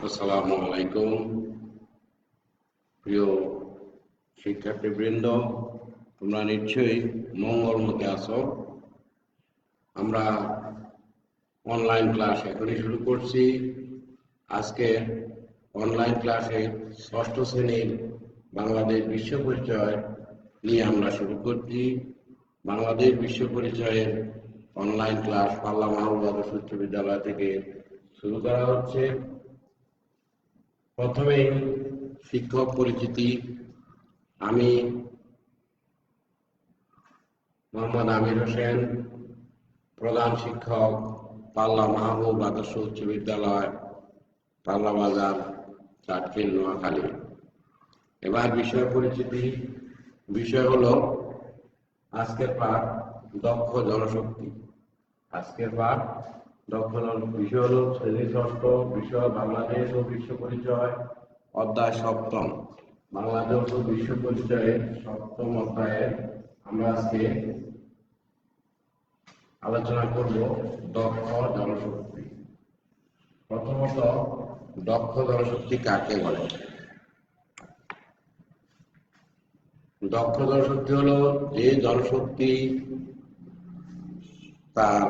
আসসালামু আলাইকুম। প্রিয় শিক্ষার্থীবৃন্দ, তোমরা নিশ্চয়ই মঙ্গলমতে আছো। আমরা অনলাইন ক্লাস এখনই শুরু করছি। আজকে অনলাইন ক্লাসে ষষ্ঠ শ্রেণীর বাংলাদেশ বিশ্ব পরিচয় নিয়ে আমরা শুরু করছি। বাংলাদেশ বিশ্ব পরিচয়ের অনলাইন ক্লাস পাল্লা মাহবুব আদর্শ উচ্চ বিদ্যালয় থেকে শুরু করা হচ্ছে। প্রথমে শিক্ষক পরিচিতি। আমি মোহাম্মদ আমির হোসেন, প্রধান শিক্ষক, পাল্লা মাহবুব আদর্শ উচ্চ বিদ্যালয়, পাল্লা বাজার, চাটখিল, নোয়াখালী। এবার বিষয় পরিচিতি। বিষয় হলো আজকের পাঠ দক্ষ জনশক্তি। আজকের পাঠ দক্ষ বিষয় হলো শ্রেণী ষষ্ঠ, বিষয় বাংলাদেশ ও বিশ্ব পরিচয়, অধ্যায় সপ্তম। বাংলাদেশ ও বিশ্ব পরিচয়ের সপ্তম অধ্যায়ে আমরা আজকে আলোচনা করব দক্ষ জনশক্তি। প্রথমত, দক্ষ জনশক্তি কাকে বলে? দক্ষ জনশক্তি হলো যে জনশক্তি তার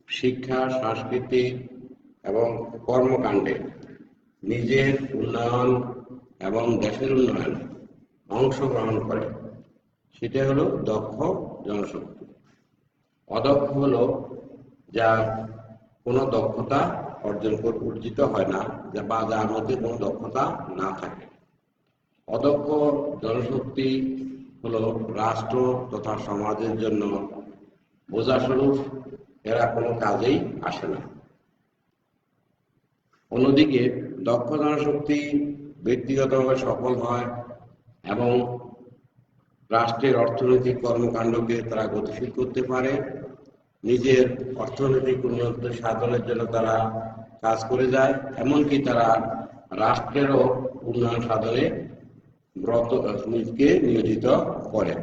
শিক্ষা, সাংস্কৃতিক এবং কর্মকাণ্ডে নিজের উন্নয়ন এবং দেশের উন্নয়নে অংশগ্রহণ করে, সেটা হলো দক্ষ জনশক্তি। অদক্ষ হলো যার কোনো দক্ষতা অর্জিত হয় না, বা যার মধ্যে কোনো দক্ষতা না থাকে। অদক্ষ জনশক্তি হলো রাষ্ট্র তথা সমাজের জন্য বোঝাস্বরূপ, এরা কোনো কাজেই আসে না। অন্যদিকে দক্ষ জনশক্তি ব্যক্তিগতভাবে সফল হয় এবং রাষ্ট্রের অর্থনৈতিক কর্মকাণ্ডকে তারা গতিশীল করতে পারে। নিজের অর্থনৈতিক উন্নতি সাধনের জন্য তারা কাজ করে যায়, এমনকি তারা রাষ্ট্রেরও উন্নয়ন সাধনে নিজকে নিয়োজিত করে।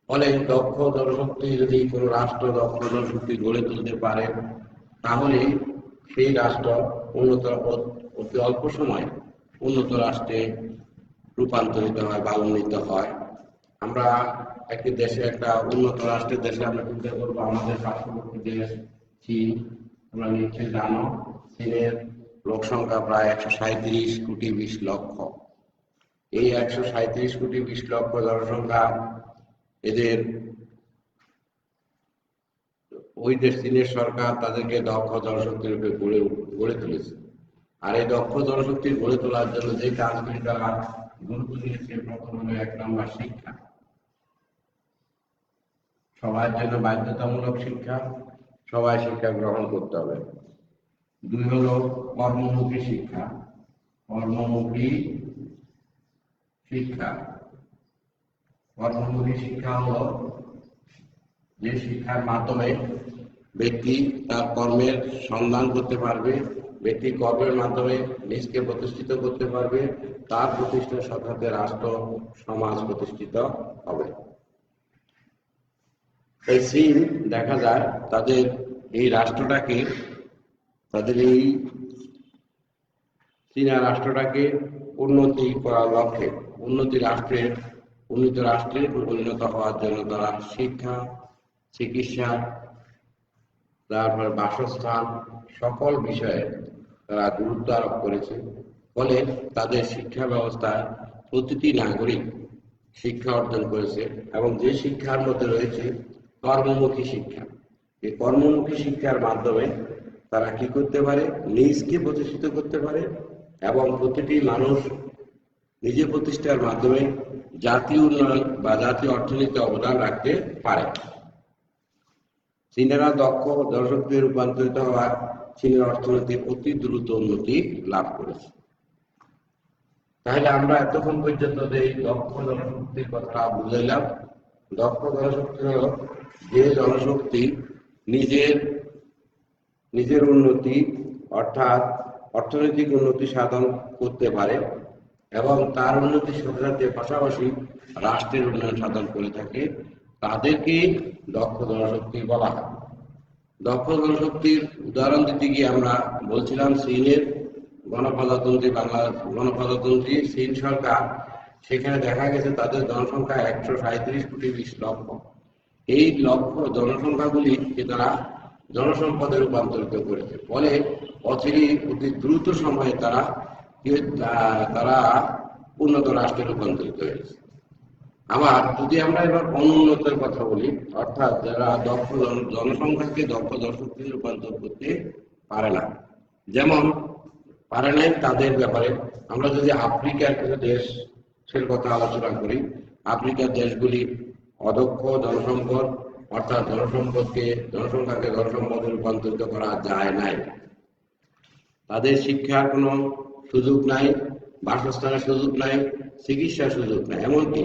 ফলে দক্ষ জনশক্তি যদি কোনো রাষ্ট্র দক্ষ জনশক্তি গড়ে তুলতে পারে, তাহলে সেই রাষ্ট্র অতি অল্প সময়ে উন্নত রাষ্ট্রে রূপান্তরিত হয় বা উন্নীত হয়। আমরা একটি দেশে, একটা উন্নত রাষ্ট্রের দেশে আমরা চিন্তা করবো আমাদের পার্শ্ববর্তী দেশ চীন। তোমরা নিশ্চয়ই জানো, চীনের লোক সংখ্যা প্রায় 137 কোটি 20 লক্ষ। এই 137 কোটি 20 লক্ষ জনসংখ্যা, এদের ওই দেশ চীনের সরকার তাদেরকে দক্ষ জনশক্তির রূপে গড়ে তুলেছে। আর এই দক্ষ জনশক্তি গড়ে তোলার জন্য যে কাজগুলি তারা গুরুত্ব দিয়েছে, প্রথম হলো 1 নম্বর শিক্ষা। সবার জন্য বাধ্যতামূলক শিক্ষা, সবাই শিক্ষা গ্রহণ করতে হবে। 2 হলো কর্মমুখী শিক্ষা। কর্মমুখী শিক্ষা কর্মমুখী শিক্ষা হলো যে শিক্ষার মাধ্যমে ব্যক্তি তার কর্মের সন্ধান করতে পারবে, ব্যক্তি কর্মের মাধ্যমে নিজকে প্রতিষ্ঠিত করতে পারবে, তার প্রতিষ্ঠার সাথে সাথে রাষ্ট্র সমাজ প্রতিষ্ঠিত হবে। এই চীন দেখা যায় তাদের এই রাষ্ট্রটাকে, তাদের এই চীনা রাষ্ট্রটাকে উন্নতি করার লক্ষ্যে, উন্নত রাষ্ট্রে পরিণত হওয়ার জন্য তারা শিক্ষা, চিকিৎসা, তারপর বাসস্থান, সকল বিষয়ে তারা গুরুত্ব আরোপ করেছে। ফলে তাদের শিক্ষা ব্যবস্থায় প্রতিটি নাগরিক শিক্ষা অর্জন করেছে, এবং যে শিক্ষার মধ্যে রয়েছে কর্মমুখী শিক্ষা। এই কর্মমুখী শিক্ষার মাধ্যমে তারা কি করতে পারে? নিজকে প্রতিষ্ঠিত করতে পারে, এবং প্রতিটি মানুষ নিজে প্রতিষ্ঠার মাধ্যমে জাতীয় উন্নয়ন বা জাতীয় অর্থনীতিতে অবদান রাখতে পারে। চীনেরা দক্ষ জনশক্তি রূপান্তরিত হওয়ার চীনের অর্থনীতির অতি দ্রুত উন্নতি লাভ করেছে। তাহলে আমরা এতক্ষণ পর্যন্ত এই দক্ষ জনশক্তির কথা বুঝাইলাম। দক্ষ জনশক্তি হল যে জনশক্তি নিজের উন্নতি, অর্থাৎ অর্থনৈতিক উন্নতি সাধন করতে পারে, এবং তার উন্নতির সাথে সাথে পাশাপাশি রাষ্ট্রের উন্নয়ন সাধন করে থাকে, তাদেরকে দক্ষ জনশক্তি বলা হয়। দক্ষ জনশক্তির উদাহরণ দিতে গিয়ে আমরা বলছিলাম চীনের গণপ্রজাতন্ত্রী গণপ্রজাতন্ত্রী চীন সরকার, সেখানে দেখা গেছে তাদের জনসংখ্যা 137,20,00,000। এই লক্ষ জনসংখ্যাগুলিকে তারা জনসম্পদে রূপান্তরিত করেছে, ফলে অচিরেই অতি দ্রুত সময়ে তারা উন্নত রাষ্ট্রে রূপান্তরিত হয়েছে। আবার যদি আমরা এবার অনুন্নতের কথা বলি, অর্থাৎ যারা দক্ষ জনসংখ্যাকে দক্ষ জনশক্তিতে রূপান্তর করতে পারে না, যেমন পারে নাই তাদের ব্যাপারে আমরা যদি আফ্রিকার কিছু দেশের কথা আলোচনা করি, আফ্রিকার দেশগুলি অদক্ষ জনসম্পদ, অর্থাৎ জনসংখ্যাকে জনসম্পদে রূপান্তরিত করা যায় নাই। তাদের শিক্ষার কোনো সুযোগ নাই, বাসস্থানের সুযোগ নাই, চিকিৎসার সুযোগ নাই, এমনকি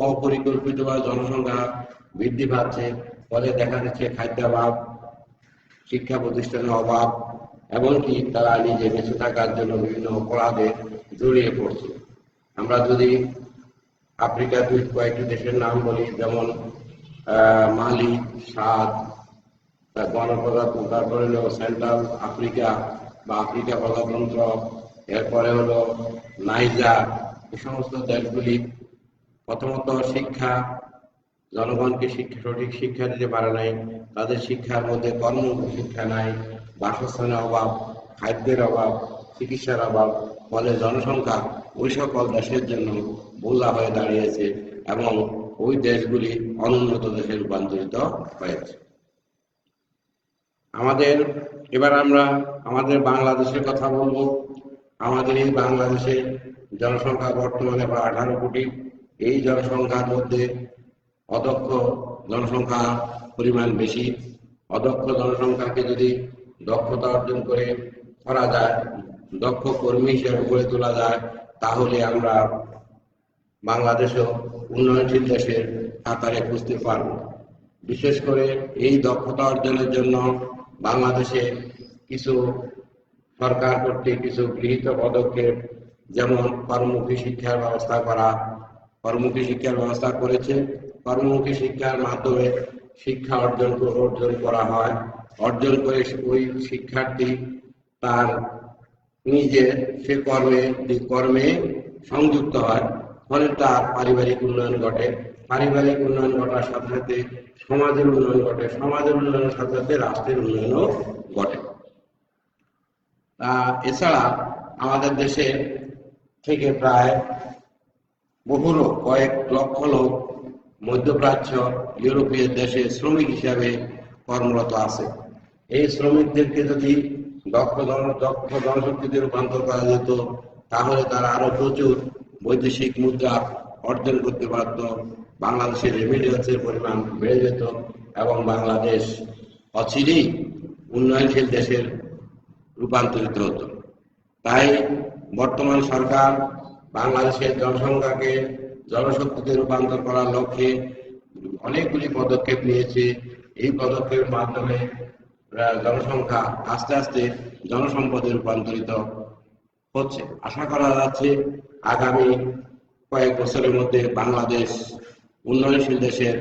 অপরিকল্পিতভাবে জনসংখ্যা বৃদ্ধি পাচ্ছে, ফলে দেখা যাচ্ছে খাদ্যাভাব, শিক্ষা প্রতিষ্ঠানের অভাব, এমনকি তারা নিজে বেঁচে থাকার জন্য বিভিন্ন অপরাধে জড়িয়ে পড়ছে। আমরা যদি আফ্রিকার কয়েকটি দেশের নাম বলি, যেমন মালি, সাদ, গণপ্রজাতন্ত্র, তারপরে হলো সেন্ট্রাল আফ্রিকা বা আফ্রিকা প্রজাতন্ত্র, এরপরে হলো নাইজার। এই সমস্ত দেশগুলি প্রথমত জনগণকে সঠিক শিক্ষা দিতে পারে নাই, তাদের শিক্ষার মধ্যে কর্মমুখী শিক্ষা নাই, বাসস্থানের অভাব, খাদ্যের অভাব, চিকিৎসার অভাব, ফলে জনসংখ্যা ওই সকল দেশের জন্য বোঝা হয়ে দাঁড়িয়েছে এবং ওই দেশগুলি অনুন্নত দেশে রূপান্তরিত হয়েছে। এবার আমরা আমাদের বাংলাদেশের কথা বলবো। আমাদের এই বাংলাদেশের জনসংখ্যা বর্তমানে প্রায় 18 কোটি। এই জনসংখ্যার মধ্যে অদক্ষ জনসংখ্যা পরিমাণ বেশি। অদক্ষ জনসংখ্যাকে যদি দক্ষতা অর্জন করা যায়, দক্ষ কর্মী হিসেবে গড়ে তোলা যায়, তাহলে আমরা বাংলাদেশও উন্নয়নশীল দেশের কাতারে খুঁজতে পারব। বিশেষ করে এই দক্ষতা অর্জনের জন্য বাংলাদেশে সরকার কর্তৃক কিছু গৃহীত পদক্ষেপ, যেমন কর্মমুখী শিক্ষার ব্যবস্থা করেছে। কর্মমুখী শিক্ষার মাধ্যমে শিক্ষা অর্জন করা হয়। অর্জন করে ওই শিক্ষার্থী তার নিজে সে কর্মে সংযুক্ত হয়, ফলে তার পারিবারিক উন্নয়ন ঘটে। পারিবারিক উন্নয়ন ঘটার সাথে সাথে সমাজের উন্নয়ন ঘটে, সমাজের উন্নয়নের সাথে সাথে রাষ্ট্রের উন্নয়নও ঘটে। এছাড়া আমাদের দেশে থেকে প্রায় বহু লোক, কয়েক লক্ষ লোক মধ্যপ্রাচ্য, ইউরোপীয় দেশে শ্রমিক হিসাবে কর্মরত আছে। এই শ্রমিকদেরকে যদি দক্ষ জনশক্তিতে রূপান্তর করা যেত, তাহলে তারা আরো প্রচুর বৈদেশিক মুদ্রা অর্জন করতে পারত, বাংলাদেশের রেমিটেন্সের পরিমাণ বেড়ে যেত এবং বাংলাদেশ অচিরেই উন্নয়নশীল দেশের রূপান্তরিত হতো। তাই বর্তমান সরকার বাংলাদেশের জনসংখ্যাকে জনশক্তিতে রূপান্তর করার লক্ষ্যে অনেকগুলি পদক্ষেপ নিয়েছে। এই পদক্ষেপের মাধ্যমে জনসংখ্যা আস্তে আস্তে জনসম্পদে রূপান্তরিত হচ্ছে। আশা করা যাচ্ছে আগামী কয়েক বছরের মধ্যে বাংলাদেশ উন্নয়নশীল দেশের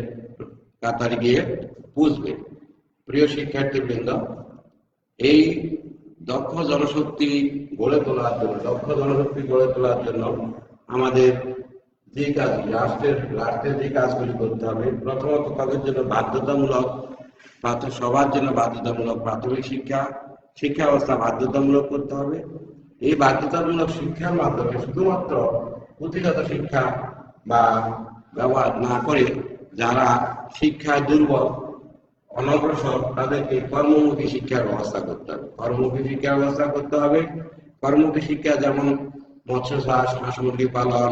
কাতারে গিয়ে পৌঁছবে। প্রিয় শিক্ষার্থীবৃন্দ, এই দক্ষ জনশক্তি গড়ে তোলার জন্য আমাদের যে কাজ রাষ্ট্রের যে কাজগুলি করতে হবে, প্রথমত তাদের জন্য সবার জন্য বাধ্যতামূলক প্রাথমিক শিক্ষা ব্যবস্থা বাধ্যতামূলক করতে হবে। এই বাধ্যতামূলক শিক্ষার মাধ্যমে শুধুমাত্র পুঁথিগত শিক্ষা বা ব্যবহার না করে যারা শিক্ষায় দুর্বল, অনগ্রসর, তাদেরকে কর্মমুখী শিক্ষার ব্যবস্থা করতে হবে। কর্মমুখী শিক্ষা যেমন মৎস্য চাষ, হাঁস মুরগি পালন,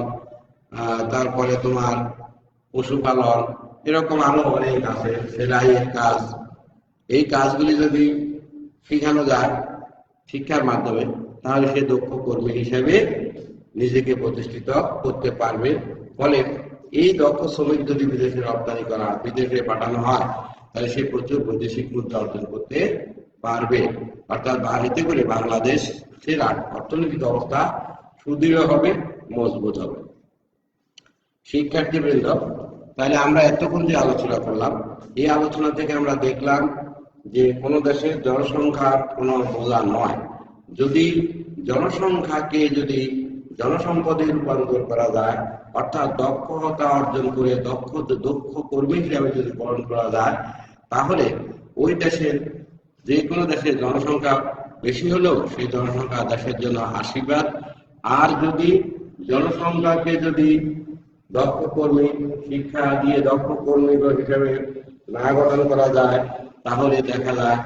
তারপরে তোমার পশুপালন, এরকম আরো অনেক আছে, সেলাইয়ের কাজ। এই কাজগুলি যদি শেখানো যায় শিক্ষার মাধ্যমে, তাহলে সে দক্ষ কর্মী হিসেবে নিজেকে প্রতিষ্ঠিত করতে পারবে। ফলে এই দক্ষ শ্রমিক যদি বিদেশে পাঠানো হয়, তাহলে সে প্রচুর বৈদেশিক মুদ্রা অর্জন করতে পারবে। অর্থাৎ এতে করে বাংলাদেশের অর্থনৈতিক অবস্থা সুদৃঢ় হবে, মজবুত হবে। শিক্ষার্থীবৃন্দ, তাহলে আমরা এতক্ষণ যে আলোচনা করলাম, এই আলোচনা থেকে আমরা দেখলাম যে কোনো দেশের জনসংখ্যা কোনো বোঝা নয়। যদি জনসংখ্যাকে যদি জনসম্পদে রূপান্তর করা যায়, অর্থাৎ দক্ষতা অর্জন করে দক্ষ কর্মী হিসাবে যদি বরণ করা যায়, তাহলে ওই দেশের যে কোনো দেশের জনসংখ্যা বেশি হলেও সেই জনসংখ্যা দেশের জন্য আশীর্বাদ। আর যদি জনসংখ্যাকে যদি দক্ষ কর্মী শিক্ষা দিয়ে দক্ষ কর্মী হিসেবে না গঠন করা যায়, তাহলে দেখা যায়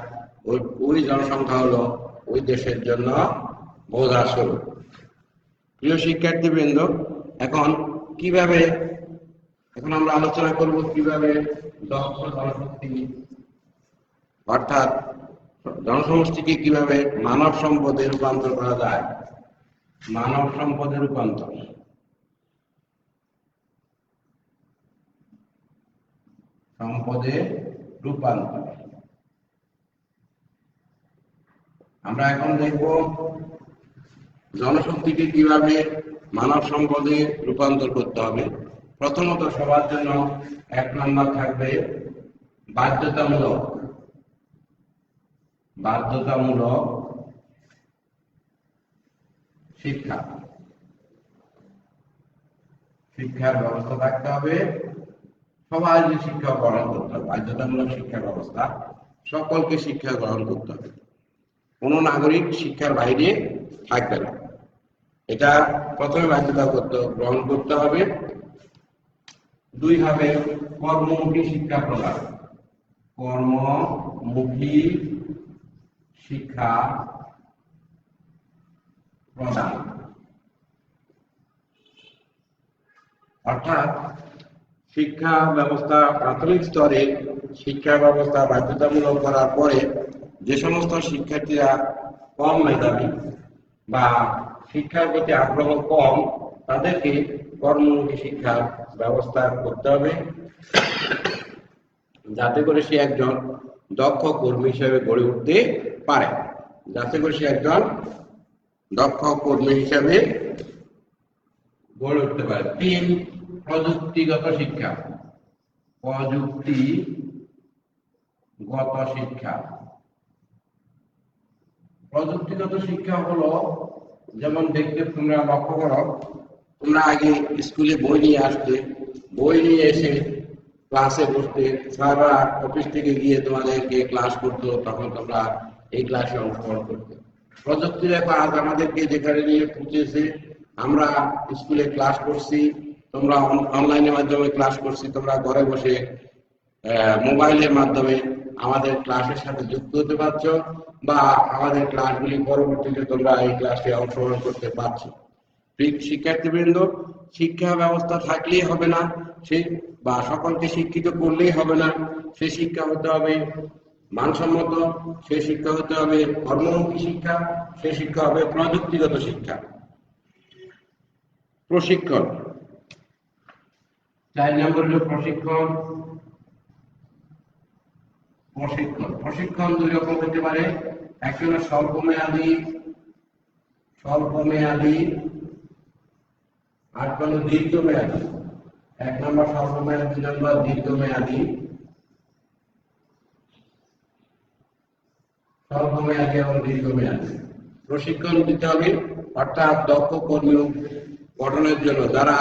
ওই জনসংখ্যা হলো ওই দেশের জন্য বোঝা স্বরূপ। প্রিয় শিক্ষার্থীবৃন্দ, এখন আমরা আলোচনা করব কিভাবে দক্ষ জনশক্তি অর্থাৎ জনসমষ্টিকে কিভাবে মানব সম্পদে রূপান্তর করা যায়। মানব সম্পদে রূপান্তর, আমরা এখন দেখব জনশক্তিকে কিভাবে মানব সম্পদে রূপান্তর করতে হবে। প্রথমত সবার জন্য 1 নম্বর থাকবে বাধ্যতামূলক শিক্ষার ব্যবস্থা থাকতে হবে। সবাই যে শিক্ষা গ্রহণ করতে হবে, বাধ্যতামূলক শিক্ষা ব্যবস্থা, সকলকে শিক্ষা গ্রহণ করতে হবে, কোনো নাগরিক শিক্ষার বাইরে থাকবে না, এটা প্রথমে বাধ্যতা গ্রহণ করতে হবে। 2 হবে কর্মমুখী শিক্ষা প্রদান। কর্মমুখী শিক্ষা প্রদান অর্থাৎ শিক্ষা ব্যবস্থা প্রাথমিক স্তরে শিক্ষা ব্যবস্থা বাধ্যতামূলক করার পরে যে সমস্ত শিক্ষার্থীরা কম মেধাবী বা শিক্ষার প্রতি আগ্রহ কম, তাদেরকে কর্মমুখী শিক্ষার ব্যবস্থা করতে হবে, যাতে করে সে একজন দক্ষ কর্মী হিসেবে গড়ে উঠতে পারে। 3, প্রযুক্তিগত শিক্ষা। প্রযুক্তিগত শিক্ষা হলো, যেমন দেখতে তোমরা লক্ষ্য করো, তোমরা আগে স্কুলে বই নিয়ে আসতে, বই নিয়ে এসে ক্লাসে বসতে, স্যাররা অফিস থেকে গিয়ে তোমাদেরকে ক্লাস করতো, তখন তোমরা এই ক্লাসে অংশগ্রহণ করতে। প্রযুক্তি দেখো আজ আমাদেরকে যেখানে নিয়ে পৌঁছেছে, আমরা স্কুলে ক্লাস করছি, তোমরা অনলাইনের মাধ্যমে ক্লাস করছি, তোমরা ঘরে বসে মোবাইলের মাধ্যমে আমাদের ক্লাসের সাথে যুক্ত হতে পারছো, বা আমাদের ক্লাসগুলি পরবর্তীতে তোমরা এই ক্লাসে অংশগ্রহণ করতে পারছো। শিক্ষার্থীবৃন্দ, শিক্ষা ব্যবস্থা থাকলেই হবে না, বা সকলকে শিক্ষিত করলেই হবে না, সে শিক্ষা হতে হবে মানসম্মত, সে শিক্ষা হতে হবে কর্মমুখী শিক্ষা, সে শিক্ষা হবে প্রযুক্তিগত শিক্ষা। প্রশিক্ষণ, 4 নম্বর হলো প্রশিক্ষণ। প্রশিক্ষণ 2 রকম হতে পারে, একটা হলো স্বল্পমেয়াদী, আর হলো দীর্ঘমেয়াদী। 1 নম্বর স্বল্পমেয়াদী, 2 নম্বর দীর্ঘমেয়াদী। স্বল্পমেয়াদী এবং দীর্ঘমেয়াদী প্রশিক্ষণ দিতে হবে, অর্থাৎ দক্ষ কর্মী গঠনের জন্য যারা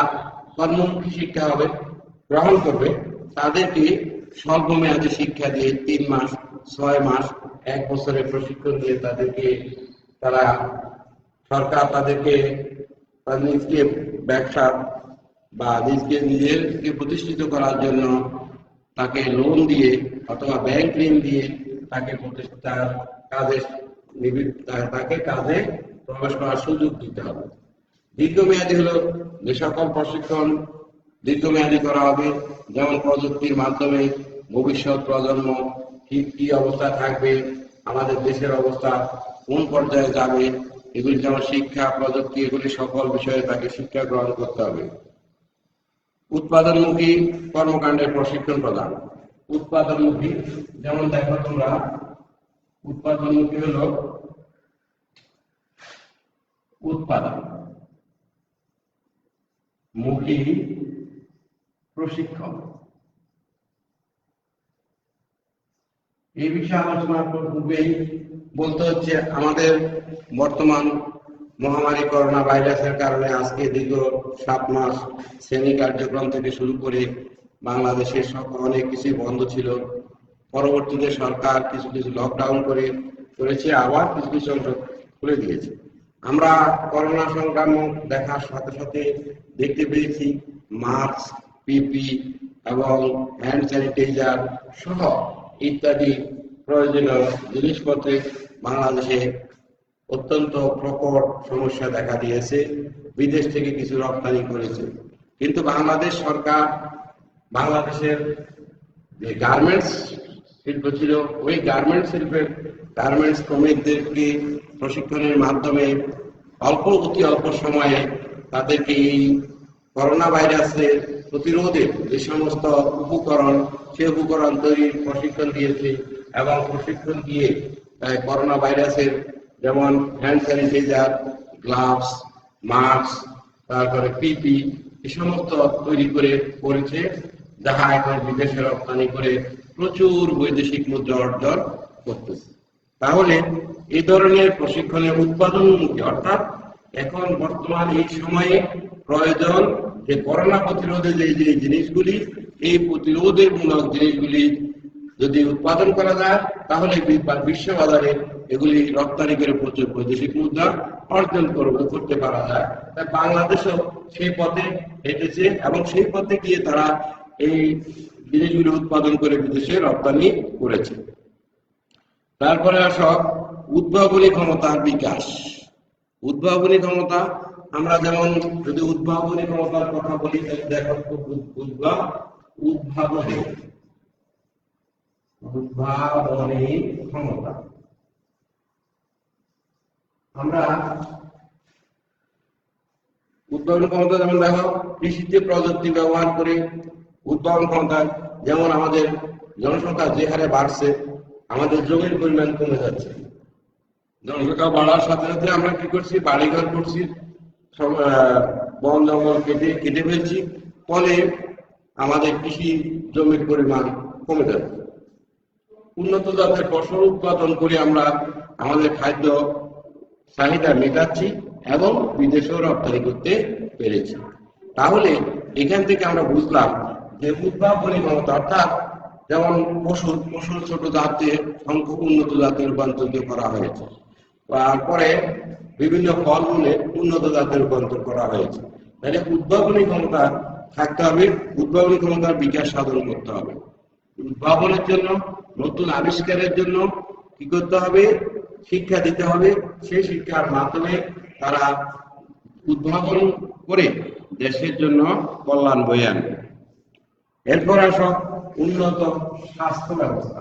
কর্মমুখী শিক্ষা গ্রহণ করবে, তাদেরকে স্বল্পমেয়াদী শিক্ষা দিয়ে 3 মাস, 6 মাস, 1 বছরের প্রশিক্ষণ দিয়ে সরকার তাদেরকে নিজকে ব্যবসা বা নিজেকে প্রতিষ্ঠিত করার জন্য তাকে লোন দিয়ে অথবা ব্যাংক ঋণ দিয়ে তাকে কাজে প্রবেশ করার সুযোগ দিতে হবে। দীর্ঘমেয়াদী হলো যে সকল প্রশিক্ষণ দীর্ঘমেয়াদী করা হবে, যেমন প্রযুক্তির মাধ্যমে ভবিষ্যৎ প্রজন্ম কি অবস্থা থাকবে, আমাদের দেশের অবস্থা কোন পর্যায়ে যাবে, এগুলি যেমন শিক্ষা, প্রযুক্তি, এগুলি সকল বিষয়ে তাকে শিক্ষা গ্রহণ করতে হবে। উৎপাদনমুখী কর্মকাণ্ডের প্রশিক্ষণ প্রদান। উৎপাদনমুখী, যেমন দেখো তোমরা, উৎপাদনমুখী হলো উৎপাদনমুখী প্রশিক্ষণ। এই বিষয়ে আলোচনা পূর্বেই বলতে হচ্ছে, আমাদের বর্তমান মহামারী করোনা ভাইরাসের কারণে আজকে দীর্ঘ 7 মাস শ্রেণী কার্যক্রম থেকে শুরু করে বাংলাদেশের সব অনেক কিছুই বন্ধ ছিল। পরবর্তীতে সরকার কিছু কিছু লকডাউন করেছে, আবার কিছু কিছু অংশ খুলে দিয়েছে। আমরা করোনা সংক্রমণ দেখার সাথে সাথে দেখতে পেয়েছি মাস্ক, পিপি এবং হ্যান্ড স্যানিটাইজার সহ ইত্যাদি প্রয়োজনীয় জিনিসপত্রে বাংলাদেশে অত্যন্ত প্রকট সমস্যা দেখা দিয়েছে। বিদেশ থেকে কিছু রপ্তানি করেছে, কিন্তু বাংলাদেশ সরকার বাংলাদেশের যে গার্মেন্টস শিল্প ছিল, ওই গার্মেন্টস শ্রমিকদেরকে প্রশিক্ষণের মাধ্যমে অতি অল্প সময়ে তাদেরকে এই করোনা ভাইরাসের প্রতিরোধে যে সমস্ত উপকরণ, সে উপকরণ তৈরির প্রশিক্ষণ দিয়েছে এবং প্রশিক্ষণ দিয়ে করোনা ভাইরাসের যেমন হ্যান্ড স্যানিটাইজার, গ্লাভস, মাস্ক, তারপরে পিপি এই সমস্ত তৈরি করেছে, যাহা এখন বিদেশে রপ্তানি করে প্রচুর বৈদেশিক মুদ্রা অর্জন করতেছে। তাহলে এই ধরনের প্রশিক্ষণের উৎপাদনমুখী, অর্থাৎ এখন বর্তমান এই সময়ে প্রয়োজন যে করোনা প্রতিরোধে যে জিনিসগুলি, এই প্রতিরোধের মূলক জিনিসগুলি যদি উৎপাদন করা যায় তাহলে বিশ্ব বাজারে এগুলি রপ্তানি করে প্রচুর বৈদেশিক মুদ্রা অর্জন করতে পারা যায়। তাই বাংলাদেশও সেই পথে হেঁটেছে এবং সেই পথে গিয়ে তারা এই জিনিসগুলি উৎপাদন করে বিদেশে রপ্তানি করেছে। তারপরে আসো উদ্ভাবনী ক্ষমতার বিকাশ। উদ্ভাবনী ক্ষমতা, আমরা যেমন যদি উদ্ভাবনী ক্ষমতার কথা বলি তাহলে দেখো উদ্ভাবনী ক্ষমতা, আমরা উদ্ভাবন ক্ষমতা যেমন দেখো কৃষিতে প্রযুক্তি ব্যবহার করে উদ্ভাবন ক্ষমতা, যেমন আমাদের জনসংখ্যা যে হারে বাড়ছে, আমাদের জমির পরিমাণ কমে যাচ্ছে। জনসংখ্যা বাড়ার সাথে সাথে আমরা কি করছি, বাড়িঘর করছি, বন জঙ্গল কেটে ফেলছি, ফলে আমাদের কৃষি জমির পরিমাণ কমে যাচ্ছে। উন্নত জাতের ফসল উৎপাদন করে আমরা আমাদের খাদ্য চাহিদা মেটাচ্ছি এবং বিদেশেও রপ্তানি করতে পেরেছি। তাহলে এখান থেকে আমরা বুঝলাম যে উদ্ভাবনী ক্ষমতা, অর্থাৎ যেমন পশুর ছোট জাতের সংখ্যক উন্নত জাতে রূপান্তরিত করা হয়েছে, তারপরে বিভিন্ন ফলমূলে উন্নত জাতে রূপান্তর করা হয়েছে। তাহলে উদ্ভাবনী ক্ষমতা থাকতে হবে, উদ্ভাবনী ক্ষমতার বিকাশ সাধন করতে হবে। উদ্ভাবনের জন্য, নতুন আবিষ্কারের জন্য কি করতে হবে, শিক্ষা দিতে হবে। সেই শিক্ষার মাধ্যমে তারা উদ্ভাবন করে দেশের জন্য কল্যাণ বয়ে আনবে। এরপর আসো উন্নত স্বাস্থ্য ব্যবস্থা।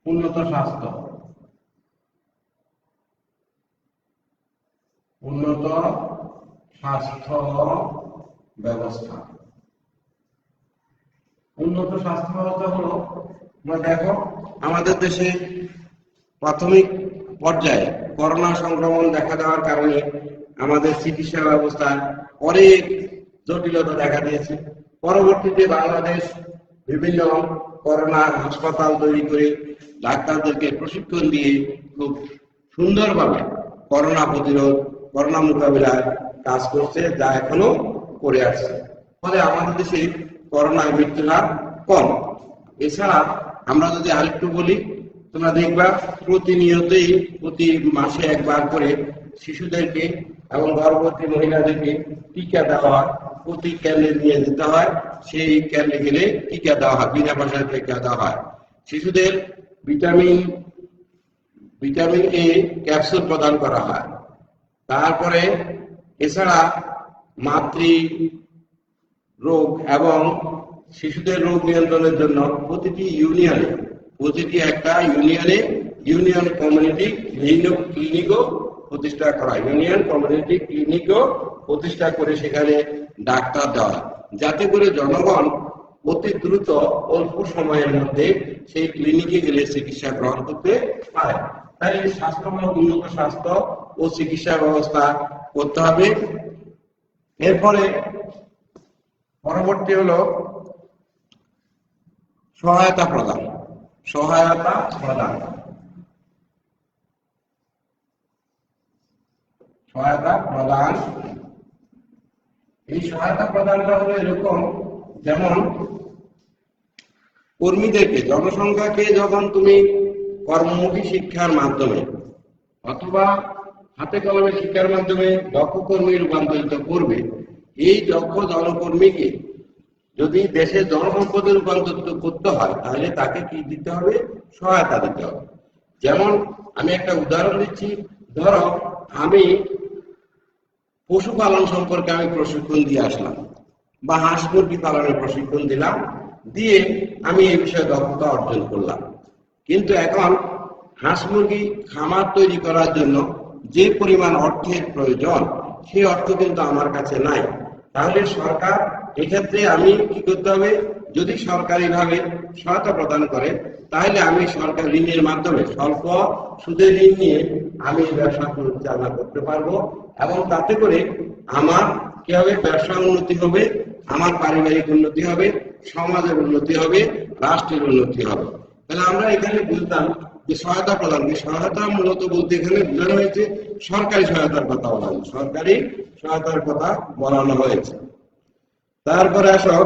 উন্নত স্বাস্থ্য ব্যবস্থা। উন্নত স্বাস্থ্য ব্যবস্থা হলো, দেখো আমাদের দেশে প্রাথমিক পর্যায়ে করোনা সংক্রমণ দেখা দেওয়ার কারণে আমাদের চিকিৎসা ব্যবস্থায় অনেক জটিলতা দেখা দিয়েছে। পরবর্তীতে বাংলাদেশ বিভিন্ন করোনা হাসপাতাল তৈরি করে ডাক্তারদেরকে প্রশিক্ষণ দিয়ে খুব সুন্দরভাবে করোনা প্রতিরোধ, করোনা মোকাবিলায় কাজ করছে, যা এখনো করে আসছে। ফলে আমাদের দেশে করোনার মৃত্যুর হার কম। এছাড়া আমরা যদি আরেকটু বলি, তোমরা দেখবা প্রতিনিয়তই প্রতি মাসে একবার করে শিশুদেরকে এবং গর্ভবতী মহিলাদেরকে টিকা দেওয়া হয়, প্রতি কেন্দ্রে নিয়ে যেতে হয়, সেই কেন্দ্রে গেলে টিকা দেওয়া হয়, বিনা পয়সায় টিকা দেওয়া হয়। শিশুদের ভিটামিন এ ক্যাপসুল প্রদান করা হয়। তারপরে এছাড়া মাতৃ রোগ এবং শিশুদের রোগ নিয়ন্ত্রণের জন্য প্রতিটি ইউনিয়নে ইউনিয়ন কমিউনিটি ক্লিনিকও প্রতিষ্ঠা করা, ইউনিয়ন কমিউনিটি ক্লিনিকও প্রতিষ্ঠা করে সেখানে ডাক্তার দেওয়া, যাতে করে জনগণ অতি দ্রুত অল্প সময়ের মধ্যে সেই ক্লিনিকে গেলে চিকিৎসা গ্রহণ করতে পারে। তাই স্বাস্থ্যমূলক উন্নত স্বাস্থ্য ও চিকিৎসা ব্যবস্থা করতে হবে। এরপরে পরবর্তী হলো সহায়তা প্রদান, সহায়তা প্রদান, সহায়তা প্রদান। এই সহায়তা প্রদানটা হলো এরকম, যেমন কর্মীদেরকে, জনসংখ্যাকে যখন তুমি কর্মমুখী শিক্ষার মাধ্যমে অথবা হাতে কলমে শিক্ষার মাধ্যমে দক্ষ কর্মী রূপান্তরিত করবে, এই দক্ষ জনকর্মীকে যদি দেশের জনসম্পদে রূপান্তরিত করতে হয় তাহলে তাকে কি দিতে হবে? সহায়তা দিতে হবে। যেমন আমি একটা উদাহরণ দিচ্ছি, ধরো আমি পশুপালন সম্পর্কে আমি প্রশিক্ষণ দিয়ে আসলাম, বা হাঁস মুরগি পালনের প্রশিক্ষণ দিলাম, দিয়ে আমি এই বিষয়ে দক্ষতা অর্জন করলাম। কিন্তু এখন হাঁস মুরগি খামার তৈরি করার জন্য যে পরিমাণ অর্থের প্রয়োজন, সেই অর্থ কিন্তু আমার কাছে নাই। তাহলে সরকার এক্ষেত্রে আমি কি করতে হবে? যদি সরকারিভাবে সহায়তা প্রদান করে তাহলে আমি সরকার ঋণের মাধ্যমে স্বল্প সুদের ঋণ নিয়ে আমি ব্যবসা পরিচালনা করতে পারবো, এবং তাতে করে আমার কি হবে? ব্যবসা উন্নতি হবে, আমার পারিবারিক উন্নতি হবে, সমাজের উন্নতি হবে, রাষ্ট্রের উন্নতি হবে। তাহলে আমরা এখানে বুঝতাম যে সহায়তা প্রদান, সহায়তা মূলত বলতে এখানে বোঝানো হয়েছে সরকারি সহায়তার কথা বলা হয়েছে, সরকারি সহায়তার কথা বলানো হয়েছে। তারপরে আসো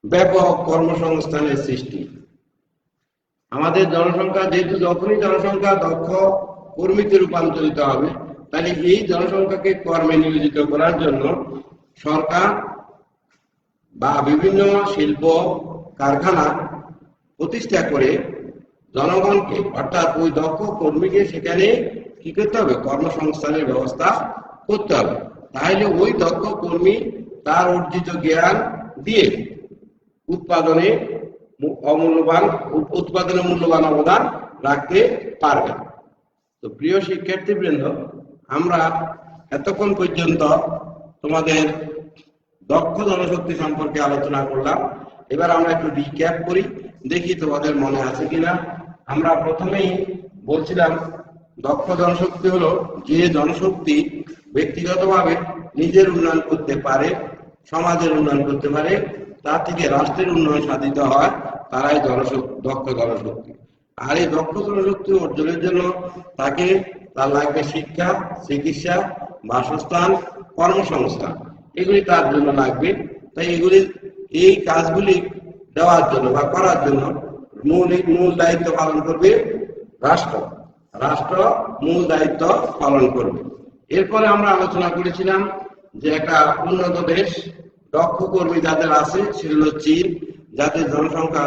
ব্যাপক কর্মসংস্থানের সৃষ্টি। আমাদের জনসংখ্যা যেহেতু, যখনই জনসংখ্যা দক্ষ কর্মীতে রূপান্তরিত হবে, তাহলে এই জনসংখ্যাকে কর্মে নিয়োজিত করার জন্য সরকার বা বিভিন্ন শিল্প কারখানা প্রতিষ্ঠা করে জনগণকে, অর্থাৎ ওই দক্ষ কর্মীকে সেখানে কি করতে হবে? কর্মসংস্থানের ব্যবস্থা করতে হবে। তাহলে ওই দক্ষ কর্মী তার অর্জিত জ্ঞান দিয়ে উৎপাদনে মূল্যবান অবদান রাখতে পারবে। তো প্রিয় শিক্ষার্থীবৃন্দ, আমরা এতক্ষণ পর্যন্ত তোমাদের দক্ষ জনশক্তি সম্পর্কে আলোচনা করলাম। এবার আমরা একটু রিক্যাপ করি, দেখি তোমাদের মনে আছে কিনা। আমরা প্রথমেই বলছিলাম দক্ষ জনশক্তি হলো যে জনশক্তি ব্যক্তিগতভাবে নিজের উন্নয়ন করতে পারে, সমাজের উন্নয়ন করতে পারে, তা থেকে রাষ্ট্রের উন্নয়ন সাধিত হয়, তারাই দক্ষ জনশক্তি। আর এই দক্ষ জনশক্তি অর্জনের জন্য তার লাগবে শিক্ষা, চিকিৎসা, বাসস্থান, কর্মসংস্থান, এগুলি তার জন্য লাগবে। তাই এই কাজগুলি দেওয়ার জন্য বা করার জন্য মূল দায়িত্ব পালন করবে রাষ্ট্র। রাষ্ট্র মূল দায়িত্ব পালন করবে। এরপরে আমরা আলোচনা করেছিলাম যে একটা উন্নত দেশ দক্ষ কর্মী যাদের আছে সেগুলো চীন, যাদের জনসংখ্যা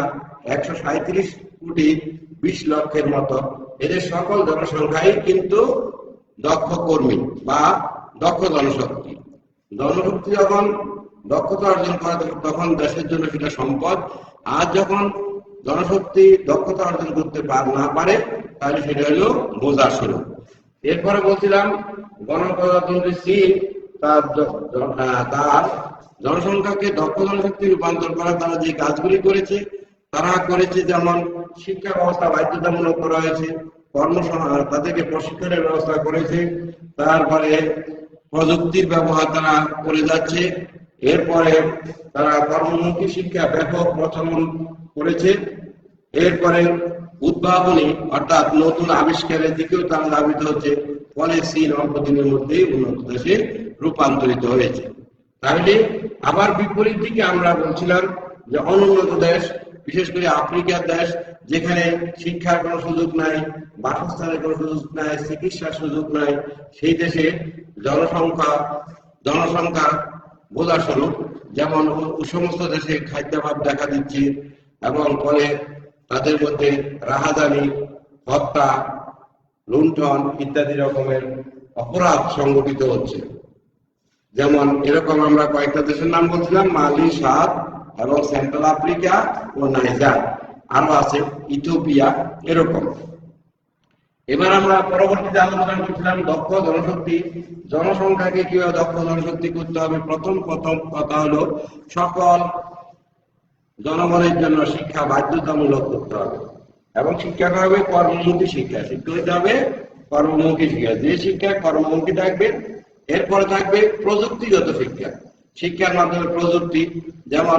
137,20,00,000 মতো। এদের সকল জনসংখ্যাই কিন্তু দক্ষ কর্মী বা দক্ষ জনশক্তি। জনশক্তি যখন দক্ষতা অর্জন করে তখন দেশের জন্য সেটা সম্পদ। আর যখন জনশক্তি দক্ষতা অর্জন করতে না পারে তাহলে সেটা হলো বোঝা স্বরূপ। এরপরে বলছিলাম গণপ্রজাতন্ত্রী চীন তার জনসংখ্যাকে দক্ষ জনশক্তি রূপান্তর করার তারা যে কাজগুলি করেছে, যেমন শিক্ষা ব্যবস্থা বাধ্যতামূলক করা হয়েছে, তাদেরকে প্রশিক্ষণের ব্যবস্থা করেছে, তারপরে প্রযুক্তির ব্যবহার তারা করে যাচ্ছে, এরপরে তারা কর্মমুখী শিক্ষা ব্যাপক প্রচলন করেছে, এরপরে উদ্ভাবনী অর্থাৎ নতুন আবিষ্কারের দিকেও তারা ধাবিত হচ্ছে। ফলে চীন অল্প দিনের মধ্যেই উন্নত দেশে রূপান্তরিত হয়েছে। তাহলে আবার বিপরীত দিকে আমরা বলছিলাম যে অনুন্নত দেশ, বিশেষ করে আফ্রিকার দেশ, যেখানে শিক্ষার কোনো সুযোগ নাই, বাসস্থানের কোনো সুযোগ নাই, চিকিৎসার সুযোগ নাই, সেই দেশে জনসংখ্যা বোঝা স্বরূপ, যেমন সমস্ত দেশে খাদ্যাভাব দেখা দিচ্ছে, এবং ফলে তাদের মধ্যে রাহাজানি, হত্যা, লুণ্ঠন ইত্যাদি রকমের অপরাধ সংগঠিত হচ্ছে। যেমন এরকম আমরা কয়েকটা দেশের নাম বলছিলাম, মালি, সাদ এবং সেন্ট্রাল আফ্রিকা ও নাইজার, আরো আছে ইথিওপিয়া, এরকম। এবার আমরা পরবর্তীতে আলোচনা করছিলাম দক্ষ জনশক্তি, জনসংখ্যাকে কিভাবে দক্ষ জনশক্তি করতে হবে। প্রথম কথা হলো সকল জনগণের জন্য শিক্ষা বাধ্যতামূলক করতে হবে, এবং শিক্ষাটা হবে কর্মমুখী শিক্ষা। শিক্ষা হবে কর্মমুখী শিক্ষা, যে শিক্ষা কর্মমুখী থাকবে। এরপরে থাকবে প্রযুক্তিগত শিক্ষা, শিক্ষার মাধ্যমে প্রযুক্তি, যেমন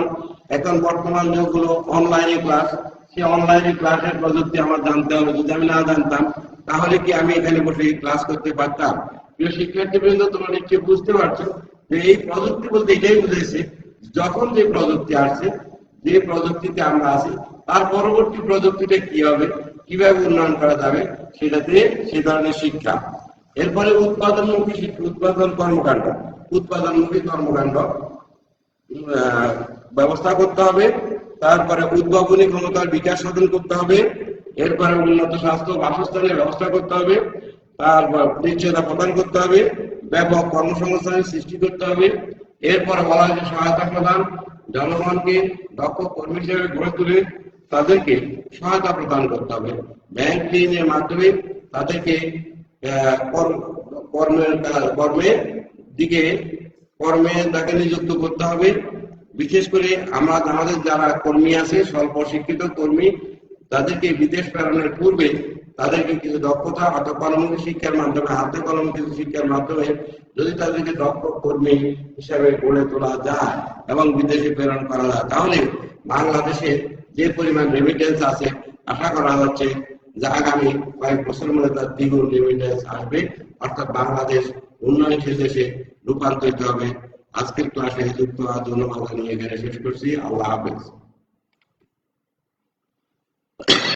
এখন বর্তমান যুগগুলো অনলাইনে ক্লাস, সেই অনলাইনে ক্লাসের প্রযুক্তি আমার জানতে হবে। যদি আমি না জানতাম তাহলে কি আমি এখানে বসে ক্লাস করতে পারতাম? প্রিয় শিক্ষার্থীবৃন্দ, তোমরা নিশ্চয়ই বুঝতে পারছো যে এই প্রযুক্তি বলতে এটাই বুঝেছে, যখন যে প্রযুক্তি আসছে, যে প্রযুক্তিতে আমরা আছি, তার পরবর্তী প্রযুক্তিটা কি হবে, কিভাবে উন্নয়ন করা যাবে, সেটাতে সে ধরনের শিক্ষা। এরপরে উৎপাদনমুখী উৎপাদনমুখী কর্মকাণ্ড ব্যবস্থা করতে হবে। তারপরে উদ্ভাবনী ক্ষমতার বিকাশ সাধন করতে হবে। এরপরে উন্নত স্বাস্থ্য বাসস্থানের ব্যবস্থা করতে হবে। তারপর নিশ্চয়তা প্রদান করতে হবে। ব্যাপক কর্মসংস্থানের সৃষ্টি করতে হবে। এরপরে বলা হয়েছে সহায়তা প্রদান, জনগণকে দক্ষ কর্মী হিসেবে গড়ে তুলে তাদেরকে সহায়তা প্রদান করতে হবে। ব্যাংক ঋণের মাধ্যমে তাদেরকে কর্মের দিকে তাকে নিযুক্ত করতে হবে। বিশেষ করে আমাদের যারা কর্মী আছে, স্বল্প শিক্ষিত কর্মী, তাদেরকে বিদেশ প্রেরণের পূর্বে তাদেরকে কিছু দক্ষতা অথবা কর্মমুখী শিক্ষার মাধ্যমে, হাতে কলমে কিছু শিক্ষার মাধ্যমে যদি তাদেরকে দক্ষ কর্মী হিসাবে গড়ে তোলা যায় এবং বিদেশে প্রেরণ করা যায়, তাহলে বাংলাদেশে যে পরিমাণ রেমিটেন্স আছে, আশা করা যাচ্ছে যে আগামী কয়েক বছরের মধ্যে তার দ্বিগুণ রেমিটেন্স আসবে। অর্থাৎ বাংলাদেশ উন্নয়নশীল দেশে রূপান্তরিত হবে। আজকের ক্লাসে যুক্ত হওয়ার জন্য নিয়ে এখানে শেষ করছি। আল্লাহ হাফেজ।